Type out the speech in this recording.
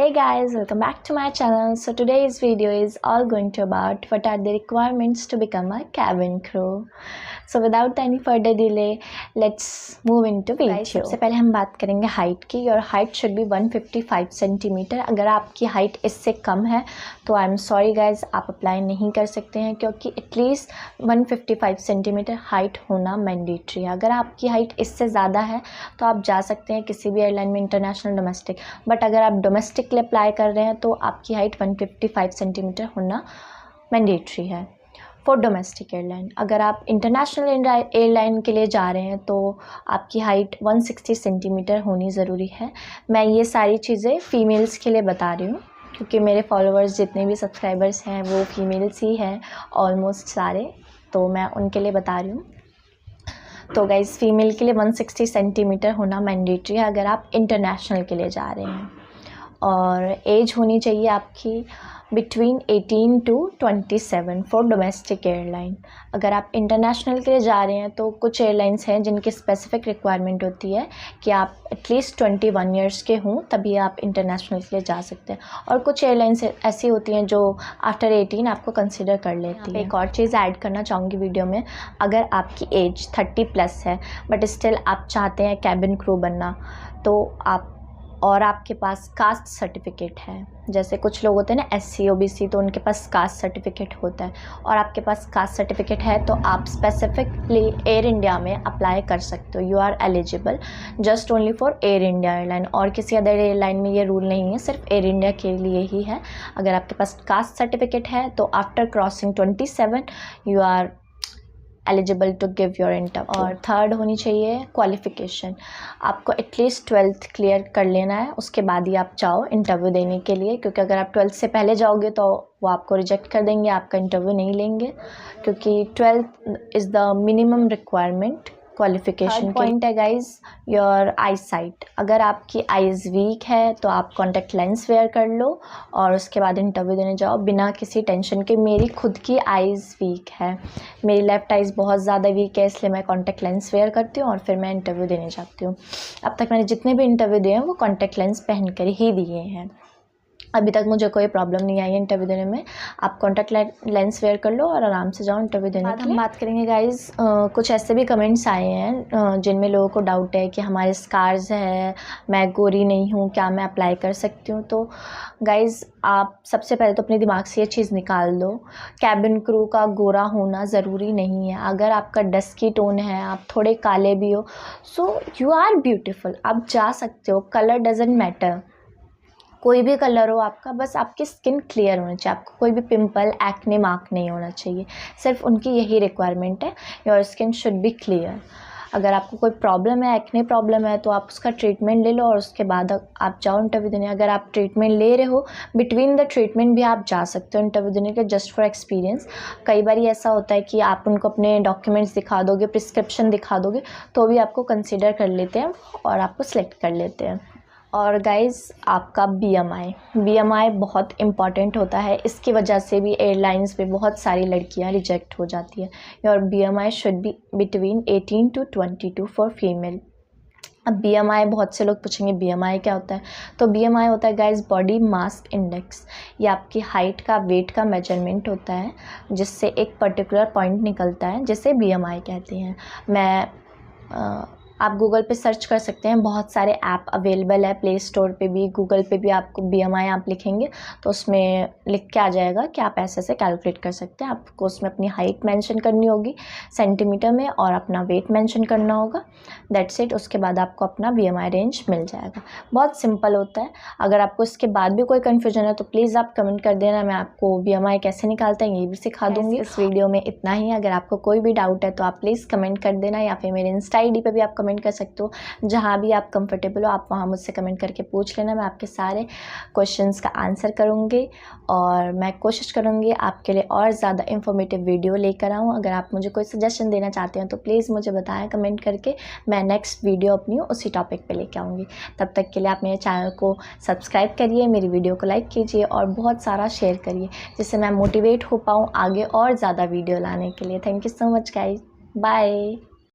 Hey guys, welcome back to my channel. So today's video is all going to about what are the requirements to become a cabin crew. So without any further delay, let's move into video. सबसे पहले हम बात करेंगे height की. Your height should be 155 centimetre. अगर आपकी height इससे कम है तो आई एम सॉरी गाइज, आप अप्लाई नहीं कर सकते हैं क्योंकि एटलीस्ट 155 सेंटीमीटर हाइट होना मैंडेटरी है. अगर आपकी हाइट इससे ज़्यादा है तो आप जा सकते हैं किसी भी एयरलाइन में, इंटरनेशनल, डोमेस्टिक. बट अगर आप डोमेस्टिक के लिए अप्लाई कर रहे हैं तो आपकी हाइट 155 सेंटीमीटर होना मैंडेटरी है फॉर डोमेस्टिक एयरलाइन. अगर आप इंटरनेशनल एयरलाइन के लिए जा रहे हैं तो आपकी हाइट 160 सेंटीमीटर होनी ज़रूरी है. मैं ये सारी चीज़ें फ़ीमेल्स के लिए बता रही हूँ क्योंकि मेरे फॉलोअर्स जितने भी सब्सक्राइबर्स हैं वो फीमेल्स ही हैं ऑलमोस्ट सारे, तो मैं उनके लिए बता रही हूँ. तो गाइज़ फ़ीमेल के लिए 160 सेंटीमीटर होना मैंडेटरी है अगर आप इंटरनेशनल के लिए जा रहे हैं. और एज होनी चाहिए आपकी between 18 to 27 for domestic airline. अगर आप इंटरनेशनल के लिए जा रहे हैं तो कुछ एयरलाइंस हैं जिनकी स्पेसिफिक रिक्वायरमेंट होती है कि आप एटलीस्ट 21 ईयर्स के हों तभी आप इंटरनेशनल के लिए जा सकते हैं. और कुछ एयरलाइंस ऐसी होती हैं जो आफ्टर 18 आपको कंसिडर कर लेती है. एक और चीज़ ऐड करना चाहूँगी वीडियो में, अगर आपकी एज 30+ है बट स्टिल आप चाहते हैं कैबिन क्रू बनना तो आप और आपके पास कास्ट सर्टिफिकेट है, जैसे कुछ लोग होते हैं ना SC OBC, तो उनके पास कास्ट सर्टिफिकेट होता है और आपके पास कास्ट सर्टिफिकेट है तो आप स्पेसिफिकली एयर इंडिया में अप्लाई कर सकते हो. You are eligible just only for Air India airline. और किसी अदर एयरलाइन में ये रूल नहीं है, सिर्फ एयर इंडिया के लिए ही है. अगर आपके पास कास्ट सर्टिफिकेट है तो after crossing 27 you are eligible to give your interview. और थर्ड होनी चाहिए क्वालिफ़िकेशन. आपको एटलीस्ट 12th क्लियर कर लेना है, उसके बाद ही आप जाओ इंटरव्यू देने के लिए, क्योंकि अगर आप 12th से पहले जाओगे तो वो आपको रिजेक्ट कर देंगे, आपका इंटरव्यू नहीं लेंगे, क्योंकि 12th is the minimum requirement qualification. Point है गाइज योर आई साइट. अगर आपकी आइज़ वीक है तो आप कॉन्टैक्ट लेंस वेयर कर लो और उसके बाद इंटरव्यू देने जाओ बिना किसी टेंशन के. मेरी खुद की आइज़ वीक है, मेरी लेफ़्ट आइज़ बहुत ज़्यादा वीक है, इसलिए मैं कॉन्टैक्ट लेंस वेयर करती हूँ और फिर मैं इंटरव्यू देने जाती हूँ. अब तक मैंने जितने भी इंटरव्यू दिए हैं वो कॉन्टैक्ट लेंस पहन कर ही दिए हैं. अभी तक मुझे कोई प्रॉब्लम नहीं आई है इंटरव्यू देने में. आप कॉन्टैक्ट लेंस वेयर कर लो और आराम से जाओ इंटरव्यू देने के लिए. हम बात करेंगे गाइज़, कुछ ऐसे भी कमेंट्स आए हैं जिनमें लोगों को डाउट है कि हमारे स्कार्स है, मैं गोरी नहीं हूँ, क्या मैं अप्लाई कर सकती हूँ. तो गाइज़ आप सबसे पहले तो अपने दिमाग से ये चीज़ निकाल दो, कैबिन क्रू का गोरा होना ज़रूरी नहीं है. अगर आपका डस्की टोन है, आप थोड़े काले भी हो, सो यू आर ब्यूटीफुल, आप जा सकते हो. कलर डजेंट मैटर, कोई भी कलर हो आपका, बस आपकी स्किन क्लियर होनी चाहिए. आपको कोई भी पिंपल, एक्ने मार्क नहीं होना चाहिए. सिर्फ उनकी यही रिक्वायरमेंट है, your skin should be clear. अगर आपको कोई प्रॉब्लम है, एक्ने प्रॉब्लम है, तो आप उसका ट्रीटमेंट ले लो और उसके बाद आप जाओ इंटरव्यू देने. अगर आप ट्रीटमेंट ले रहे हो, बिटवीन द ट्रीटमेंट भी आप जा सकते हो इंटरव्यू देने के, जस्ट फॉर एक्सपीरियंस. कई बार ऐसा होता है कि आप उनको अपने डॉक्यूमेंट्स दिखा दोगे, प्रिस्क्रिप्शन दिखा दोगे, तो भी आपको कंसिडर कर लेते हैं और आपको सेलेक्ट कर लेते हैं. और गाइज़ आपका BMI बहुत इम्पॉर्टेंट होता है. इसकी वजह से भी एयरलाइंस पे बहुत सारी लड़कियां रिजेक्ट हो जाती हैं. Your BMI should be between 18 to 22 for female. अब BMI, बहुत से लोग पूछेंगे BMI क्या होता है. तो BMI होता है गाइज़ बॉडी मास इंडेक्स. ये आपकी हाइट का, वेट का मेजरमेंट होता है जिससे एक पर्टिकुलर पॉइंट निकलता है जिसे BMI कहते हैं. आप गूगल पे सर्च कर सकते हैं, बहुत सारे ऐप अवेलेबल है, प्ले स्टोर पे भी, गूगल पे भी. आपको BMI आप लिखेंगे तो उसमें लिख के आ जाएगा कि आप ऐसे से कैलकुलेट कर सकते हैं. आपको उसमें अपनी हाइट मेंशन करनी होगी सेंटीमीटर में और अपना वेट मेंशन करना होगा. That's it. उसके बाद आपको अपना BMI रेंज मिल जाएगा. बहुत सिंपल होता है. अगर आपको इसके बाद भी कोई कन्फ्यूजन है तो प्लीज़ आप कमेंट कर देना, मैं आपको BMI कैसे निकालते हैं ये भी सिखा दूँगी. इस वीडियो में इतना ही. अगर आपको कोई भी डाउट है तो आप प्लीज़ कमेंट कर देना, या फिर मेरे इंस्टा ID पे भी आप कमेंट कर सकते हो. जहाँ भी आप कंफर्टेबल हो आप वहाँ मुझसे कमेंट करके पूछ लेना. मैं आपके सारे क्वेश्चंस का आंसर करूँगी और मैं कोशिश करूँगी आपके लिए और ज़्यादा इंफॉर्मेटिव वीडियो लेकर आऊँ. अगर आप मुझे कोई सजेशन देना चाहते हैं तो प्लीज़ मुझे बताएं कमेंट करके. मैं नेक्स्ट वीडियो अपनी उसी टॉपिक पे लेके आऊँगी. तब तक के लिए आप मेरे चैनल को सब्सक्राइब करिए, मेरी वीडियो को लाइक कीजिए और बहुत सारा शेयर करिए, जिससे मैं मोटिवेट हो पाऊँ आगे और ज़्यादा वीडियो लाने के लिए. Thank you so much guys. Bye.